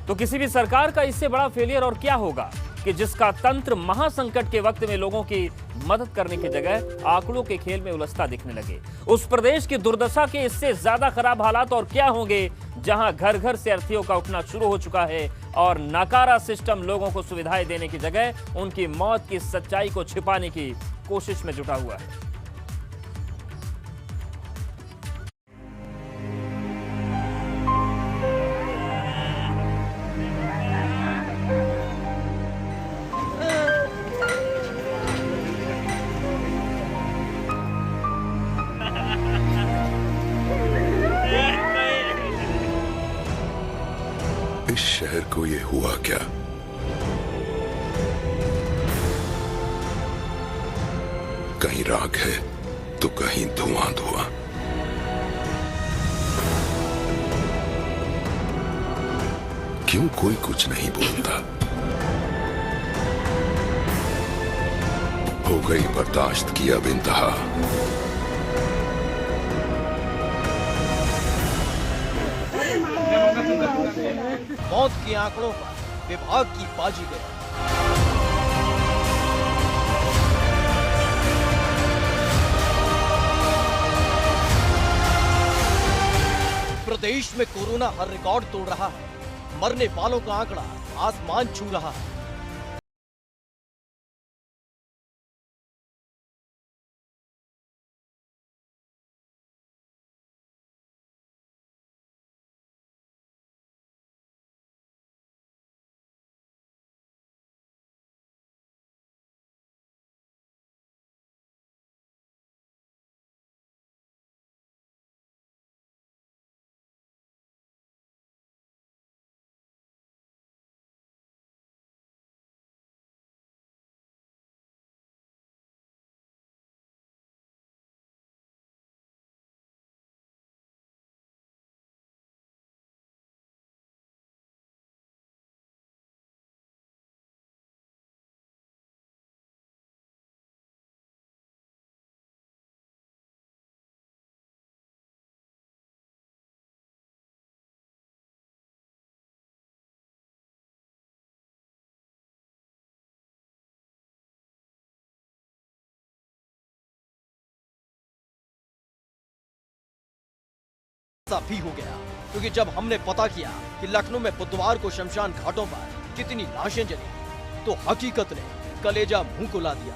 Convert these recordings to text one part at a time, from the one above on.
तो किसी भी सरकार का इससे बड़ा फेलियर और क्या होगा कि जिसका तंत्र महासंकट के वक्त में लोगों की मदद करने की जगह आंकड़ों के खेल में उलझता दिखने लगे। उस प्रदेश की दुर्दशा के इससे ज्यादा खराब हालात और क्या होंगे जहां घर घर से अर्थीयों का उठना शुरू हो चुका है और नाकारा सिस्टम लोगों को सुविधाएं देने की जगह उनकी मौत की सच्चाई को छिपाने की कोशिश में जुटा हुआ है। इस शहर को ये हुआ क्या? कहीं राख है तो कहीं धुआं धुआं। क्यों कोई कुछ नहीं बोलता? हो गई बर्दाश्त की अब इंतहा। मौत के आंकड़ों पर विभाग की बाजी गई। प्रदेश में कोरोना हर रिकॉर्ड तोड़ रहा है। मरने वालों का आंकड़ा आसमान छू रहा है। ऐसा भी हो गया क्योंकि जब हमने पता किया कि लखनऊ में बुधवार को शमशान घाटों पर कितनी लाशें जली तो हकीकत ने कलेजा मुंह को ला दिया।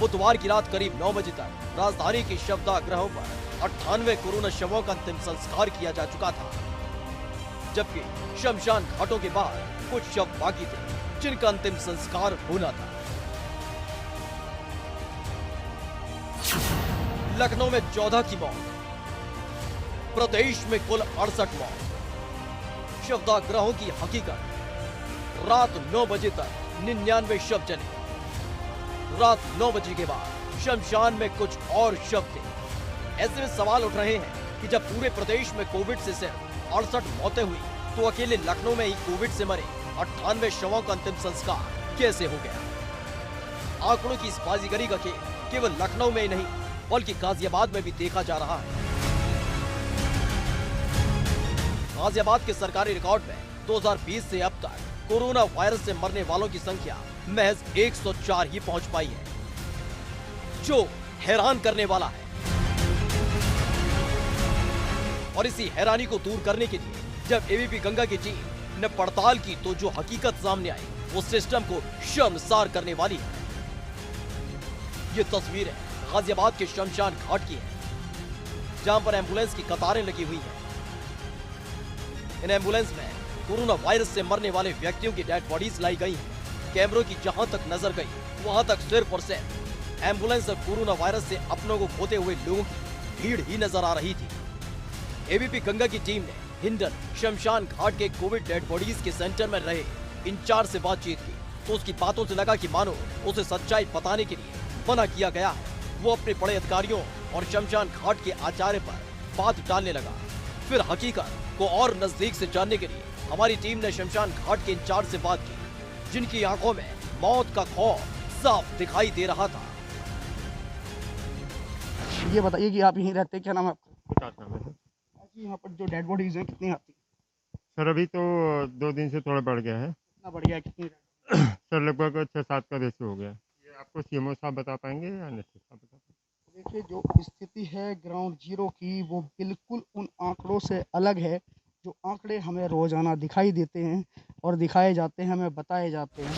बुधवार की रात करीब 9 बजे तक राजधानी के शवदाह गृहों पर 98 कोरोना शवों का अंतिम संस्कार किया जा चुका था, जबकि शमशान घाटों के बाहर कुछ शव बाकी थे जिनका अंतिम संस्कार होना था। लखनऊ में 14 की मौत, प्रदेश में कुल 68 मौत। शवदाह गृहों की हकीकत, रात 9 बजे तक 99 शव जले। रात 9 बजे के बाद शमशान में कुछ और शव थे। ऐसे में सवाल उठ रहे हैं कि जब पूरे प्रदेश में कोविड से सिर्फ 68 मौतें हुई तो अकेले लखनऊ में ही कोविड से मरे 98 शवों का अंतिम संस्कार कैसे हो गया? आंकड़ों की इस बाजीगरी का खेल केवल लखनऊ में ही नहीं बल्कि गाजियाबाद में भी देखा जा रहा है। गाजियाबाद के सरकारी रिकॉर्ड में 2020 से अब तक कोरोना वायरस से मरने वालों की संख्या महज 104 ही पहुंच पाई है, जो हैरान करने वाला है। और इसी हैरानी को दूर करने के लिए जब एबीपी गंगा की टीम ने पड़ताल की तो जो हकीकत सामने आई वो सिस्टम को शर्मसार करने वाली है। ये तस्वीरें गाजियाबाद के शमशान घाट की है, जहां पर एम्बुलेंस की कतारें लगी हुई हैं। इन एम्बुलेंस में कोरोना वायरस से मरने वाले व्यक्तियों की डेड बॉडीज लाई गई हैं। कैमरों की जहां तक नजर गई वहां तक सिर्फ और सिर्फ एम्बुलेंस और कोरोना वायरस से अपनों को खोते हुए लोगों की भीड़ ही नजर आ रही थी। एबीपी गंगा की टीम ने हिंडन शमशान घाट के कोविड डेड बॉडीज के सेंटर में रहे इंचार्ज से बातचीत की तो उसकी बातों से लगा कि मानो उसे सच्चाई बताने के लिए मना किया गया है। वो अपने बड़े अधिकारियों और शमशान घाट के आचार्य पर बात डालने लगा। फिर हकीकत को और नजदीक से जानने के लिए हमारी टीम ने शमशान घाट के इंचार्ज से बात की, जिनकी आंखों में मौत का खौफ साफ दिखाई दे रहा था। ये बताइए कि आप यहीं रहते हैं, क्या नाम है आपका? नाम है यहाँ पर जो डेड बॉडीज हैं कितनी आती है? सर अभी तो 2 दिन से थोड़ा बढ़ गया है कितना बढ़िया कितनी सर, लगभग 6-7 का रेशियो हो गया। ये आपको सीएमओ साहब बता पाएंगे या नेक्स्ट साहब बता पाएंगे? देखिए जो स्थिति है ग्राउंड जीरो की वो बिल्कुल उन आंकड़ों से अलग है जो आंकड़े हमें रोजाना दिखाई देते हैं और दिखाए जाते हैं, हमें बताए जाते हैं।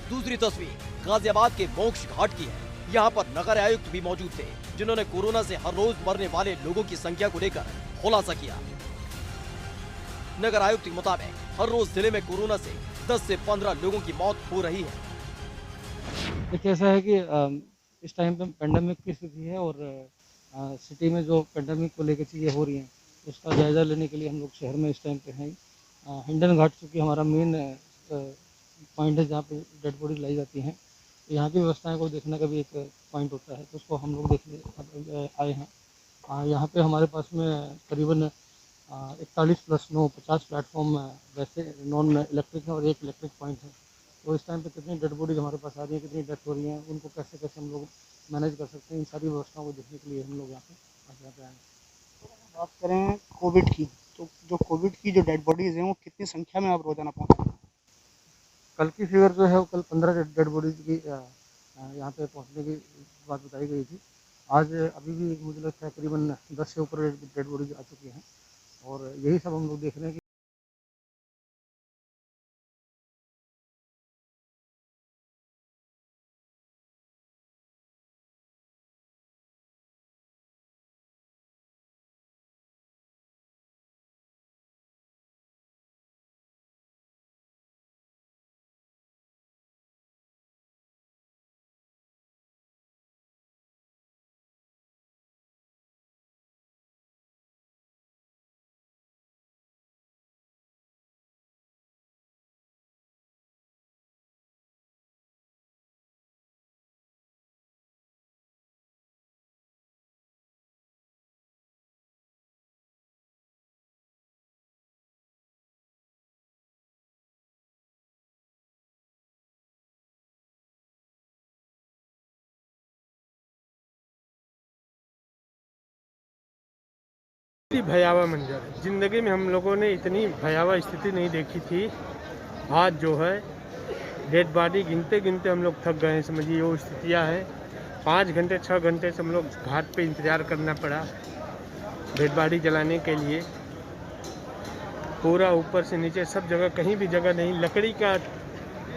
दूसरी तस्वीर गाजियाबाद के मोक्ष घाट की है। यहाँ पर नगर आयुक्त भी मौजूद थे, जिन्होंने कोरोना से हर रोज मरने वाले लोगों की संख्या को लेकर खुलासा किया। नगर आयुक्त के मुताबिक हर रोज जिले में कोरोना से 10 से 15 लोगों की मौत हो रही है। देखिए ऐसा है कि इस टाइम पे पेंडेमिक की स्थिति है और सिटी में जो पेंडेमिक को लेकर चीज़ें हो रही हैं उसका जायज़ा लेने के लिए हम लोग शहर में इस टाइम पे हैं। हिंडन घाट चूँकि हमारा मेन पॉइंट है जहाँ पे डेड बॉडी लाई जाती हैं, तो यहाँ की व्यवस्थाएं को देखने का भी एक पॉइंट होता है, तो उसको हम लोग देखने आए हैं। यहाँ पे हमारे पास में करीबन 41+9 50 प्लेटफॉर्म वैसे नॉन इलेक्ट्रिक है और एक इलेक्ट्रिक पॉइंट है। तो इस टाइम पे कितनी डेड बॉडीज हमारे पास आ रही हैं, कितनी डेथ हो रही हैं, उनको कैसे कैसे हम लोग मैनेज कर सकते हैं, इन सारी व्यवस्थाओं को देखने के लिए हम लोग यहाँ पे आए हैं। बात करें कोविड की, तो जो कोविड की जो डेड बॉडीज हैं वो कितनी संख्या में आप रोजाना पहुँचते हैं? कल की फिगर जो है वो कल 15 डेड बॉडीज की यहाँ पे पहुँचने की बात बताई गई थी। आज अभी भी मुझे लगता है करीबन 10 से ऊपर डेड बॉडीज आ चुकी हैं और यही सब हम लोग देख रहे हैं कि भयावह मंजर है। जिंदगी में हम लोगों ने इतनी भयावह स्थिति नहीं देखी थी। आज जो है डेड बॉडी गिनते गिनते हम लोग थक गए हैं, समझिए वो स्थितियाँ हैं। 5 घंटे 6 घंटे से हम लोग घाट पे इंतज़ार करना पड़ा डेड बॉडी जलाने के लिए। पूरा ऊपर से नीचे सब जगह, कहीं भी जगह नहीं, लकड़ी का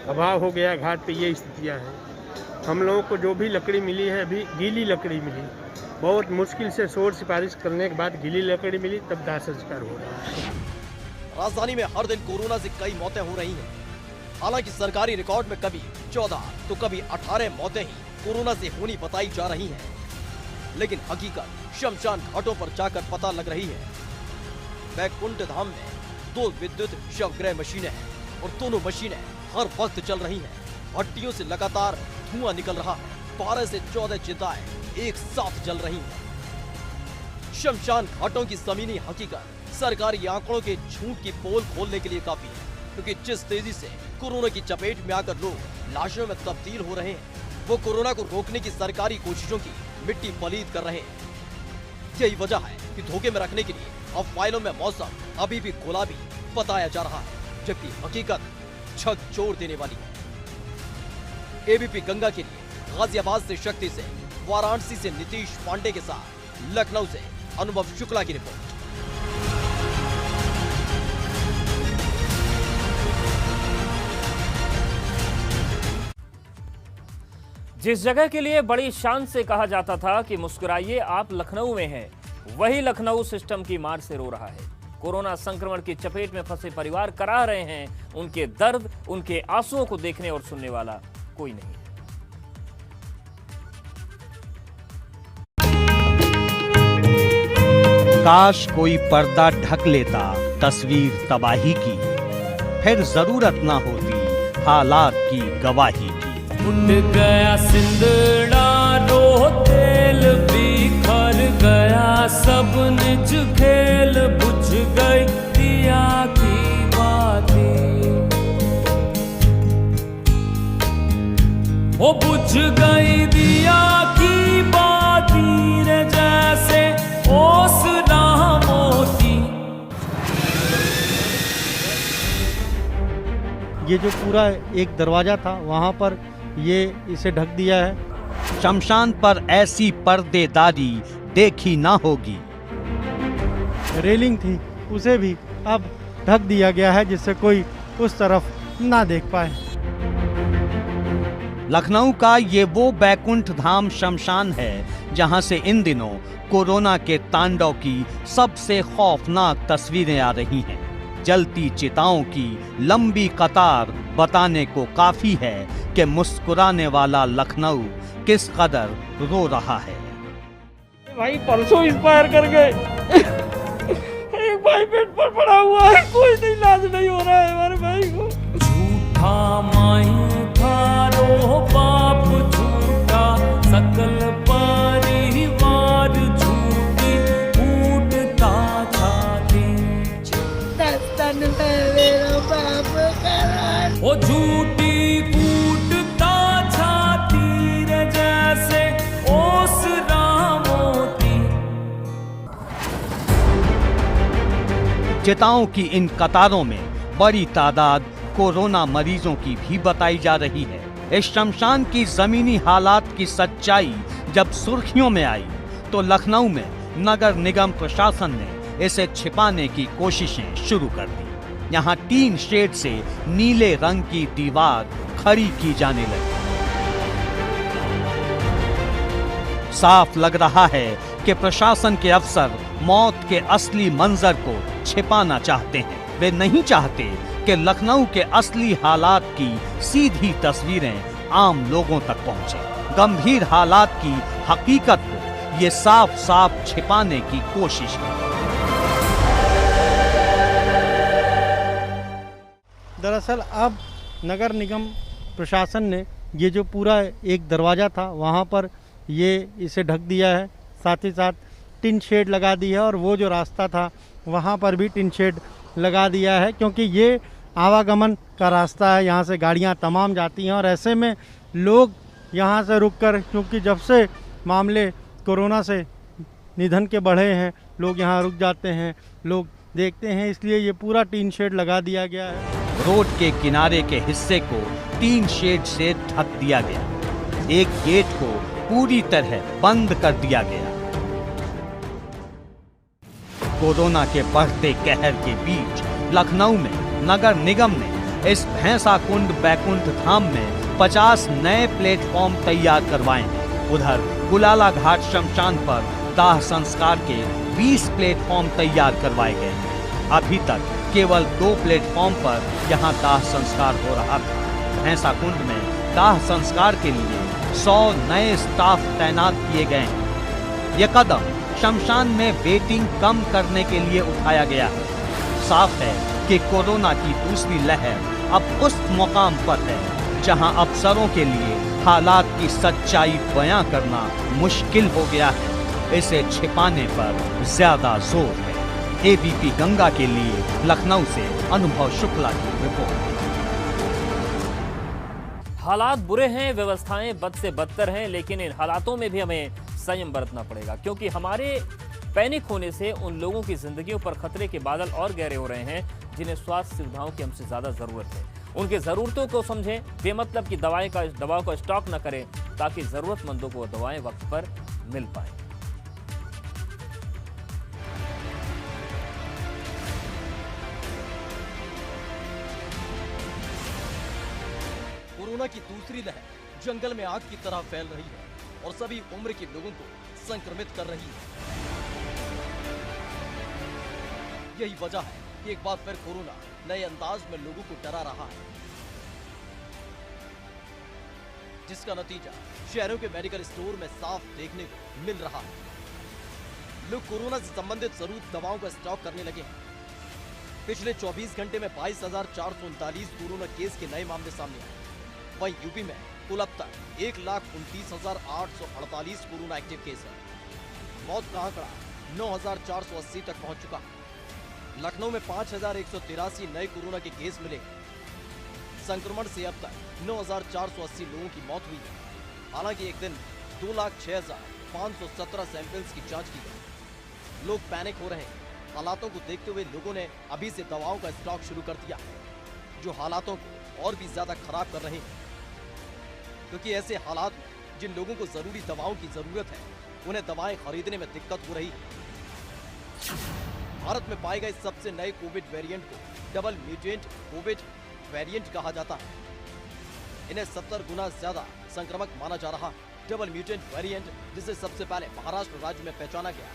अभाव हो गया घाट पे, ये स्थितियाँ हैं। हम लोगों को जो भी लकड़ी मिली है अभी गीली लकड़ी मिली, बहुत मुश्किल से शोर सिफारिश करने के बाद गीली लकड़ी मिली, तब दाह संस्कार हो रहा है। राजधानी में हर दिन कोरोना से कई मौतें हो रही हैं। हालांकि सरकारी रिकॉर्ड में कभी 14 तो कभी 18 मौतें ही कोरोना से होनी बताई जा रही हैं। लेकिन हकीकत शमशान घाटों पर जाकर पता लग रही है। वैकुंठ धाम में 2 विद्युत शवग्रह मशीनें हैं और दोनों मशीनें हर वक्त चल रही हैं। भट्टियों से लगातार धुआं निकल रहा है। 12 से 14 चिताएं एक साथ जल रही हैं। शमशान घाटों की जमीनी हकीकत सरकारी आंकड़ों के झूठ की पोल खोलने के लिए काफी है, क्योंकि जिस तेजी से कोरोना की चपेट में आकर लोग लाशों में तब्दील हो रहे हैं, वो कोरोना को रोकने की सरकारी कोशिशों की मिट्टी पलीद कर रहे हैं। यही वजह है कि धोखे में रखने के लिए अब फाइलों में मौसम अभी भी गुलाबी बताया जा रहा है, जबकि हकीकत झकझोर देने वाली है। एबीपी गंगा के लिए गाजियाबाद से शक्ति से, वाराणसी से नीतीश पांडे के साथ लखनऊ से अनुभव शुक्ला की रिपोर्ट। जिस जगह के लिए बड़ी शान से कहा जाता था कि मुस्कुराइए आप लखनऊ में हैं, वही लखनऊ सिस्टम की मार से रो रहा है। कोरोना संक्रमण की चपेट में फंसे परिवार करा रहे हैं उनके दर्द, उनके आंसुओं को देखने और सुनने वाला कोई नहीं। काश कोई पर्दा ढक लेता तस्वीर तबाही की, फिर जरूरत ना होती हालात की गवाही की। उठ गया सिंदड़ा रो तेल बिखर गया सब निज खेल, बुझ गई दिया की बाती, वो बुझ गई दिया की बाती रे जैसे ओस ना मोती। ये जो पूरा एक दरवाज़ा था वहाँ पर ये इसे ढक दिया है। शमशान पर ऐसी पर्देदारी देखी ना होगी। रेलिंग थी उसे भी अब ढक दिया गया है जिससे कोई उस तरफ ना देख पाए। लखनऊ का ये वो बैकुंठ धाम शमशान है जहां से इन दिनों कोरोना के तांडव की सबसे खौफनाक तस्वीरें आ रही हैं। जलती चिताओं की लंबी कतार बताने को काफी है कि मुस्कुराने वाला लखनऊ किस कदर रो रहा है। भाई परसों एक्सपायर कर गए। एक भाई बेड पर पड़ा हुआ है, कोई नहीं इलाज नहीं हो रहा है हमारे भाई को। झूठा माई थारो बाप झूठा, सकल परिवार झूठी, फूटता छाती। ओ झूठी फूटता छाती रे जैसे ओसरा मोती। चिताओं की इन कतारों में बड़ी तादाद कोरोना मरीजों की भी बताई जा रही है। इस शमशान की जमीनी हालात की सच्चाई जब सुर्खियों में आई तो लखनऊ में नगर निगम प्रशासन ने इसे छिपाने की कोशिशें शुरू कर दी। यहाँ टीन शेड से नीले रंग की दीवार खड़ी की जाने लगी। साफ लग रहा है कि प्रशासन के अफसर मौत के असली मंजर को छिपाना चाहते हैं। वे नहीं चाहते कि लखनऊ के असली हालात की सीधी तस्वीरें आम लोगों तक पहुंचे। गंभीर हालात की हकीकत को ये साफ साफ छिपाने की कोशिश है। दरअसल अब नगर निगम प्रशासन ने ये जो पूरा एक दरवाज़ा था वहाँ पर ये इसे ढक दिया है, साथ ही साथ टिन शेड लगा दी है और वो जो रास्ता था वहाँ पर भी टिन शेड लगा दिया है, क्योंकि ये आवागमन का रास्ता है, यहाँ से गाड़ियाँ तमाम जाती हैं और ऐसे में लोग यहाँ से रुककर, क्योंकि जब से मामले कोरोना से निधन के बढ़े हैं लोग यहाँ रुक जाते हैं, लोग देखते हैं, इसलिए ये पूरा टीन शेड लगा दिया गया है। रोड के किनारे के हिस्से को टीन शेड से ढक दिया गया। एक गेट को पूरी तरह बंद कर दिया गया। कोरोना के बढ़ते कहर के बीच लखनऊ में नगर निगम ने इस भैंसा कुंड बैकुंठ धाम में 50 नए प्लेटफॉर्म तैयार करवाए हैं। उधर गुलाला घाट शमशान पर दाह संस्कार के 20 प्लेटफॉर्म तैयार करवाए गए हैं। अभी तक केवल 2 प्लेटफॉर्म पर यहां दाह संस्कार हो रहा था। भैंसा कुंड में दाह संस्कार के लिए 100 नए स्टाफ तैनात किए गए हैं। यह कदम शमशान में वेटिंग कम करने के लिए उठाया गया है। साफ है कि कोरोना की दूसरी लहर अब उस मुकाम पर है जहां अफसरों के लिए हालात की सच्चाई बयां करना मुश्किल हो गया है। इसे छिपाने पर ज्यादा जोर है। एबीपी गंगा के लिए लखनऊ से अनुभव शुक्ला की रिपोर्ट। हालात बुरे हैं, व्यवस्थाएं बद से बदतर हैं, लेकिन इन हालातों में भी हमें संयम बरतना पड़ेगा, क्योंकि हमारे पैनिक होने से उन लोगों की जिंदगियों पर खतरे के बादल और गहरे हो रहे हैं जिन्हें स्वास्थ्य सुविधाओं की हमसे ज्यादा जरूरत है। उनकी जरूरतों को समझें, बेमतलब की दवाओं का स्टॉक न करें, ताकि जरूरतमंदों को दवाएं वक्त पर मिल पाए। कोरोना की दूसरी लहर जंगल में आग की तरह फैल रही है और सभी उम्र के लोगों को संक्रमित कर रही है। यही वजह है कि एक बार फिर कोरोना नए अंदाज में लोगों को डरा रहा है, जिसका नतीजा शहरों के मेडिकल स्टोर में साफ देखने को मिल रहा है। लोग कोरोना से संबंधित जरूरी दवाओं का स्टॉक करने लगे हैं। पिछले 24 घंटे में 22,439 कोरोना केस के नए मामले सामने आए। वहीं यूपी में कुल अब तक 1,29,848 कोरोना एक्टिव केस है। मौत का आंकड़ा 9,480 तक पहुंच चुका है। लखनऊ में 5,183 नए कोरोना के केस मिले। संक्रमण से अब तक 9,480 लोगों की मौत हुई है। हालांकि एक दिन 2,06,517 सैंपल्स की जांच की गई। लोग पैनिक हो रहे हैं। हालातों को देखते हुए लोगों ने अभी से दवाओं का स्टॉक शुरू कर दिया है, जो हालातों को और भी ज्यादा खराब कर रहे हैं, क्योंकि ऐसे हालात में जिन लोगों को जरूरी दवाओं की जरूरत है उन्हें दवाएं खरीदने में दिक्कत हो रही है। भारत में पाए गए सबसे नए कोविड वेरिएंट को डबल म्यूटेंट कोविड वेरिएंट कहा जाता है। इन्हें 70 गुना ज्यादा संक्रामक माना जा रहा है। डबल म्यूटेंट वेरिएंट जिसे सबसे पहले महाराष्ट्र राज्य में पहचाना गया,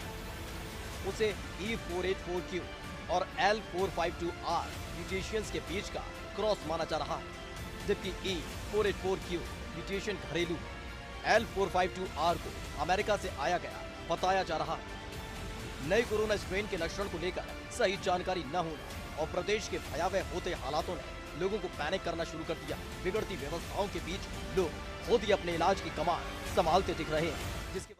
उसे E484Q और L452R म्यूटेशंस के बीच का क्रॉस माना जा रहा है, जबकि E484Q म्यूटेशन घरेलू, L452R को अमेरिका से आया गया बताया जा रहा है। नए कोरोना स्ट्रेन के लक्षण को लेकर सही जानकारी न होना और प्रदेश के भयावह होते हालातों ने लोगों को पैनिक करना शुरू कर दिया। बिगड़ती व्यवस्थाओं के बीच लोग खुद ही अपने इलाज की कमान संभालते दिख रहे हैं, जिसके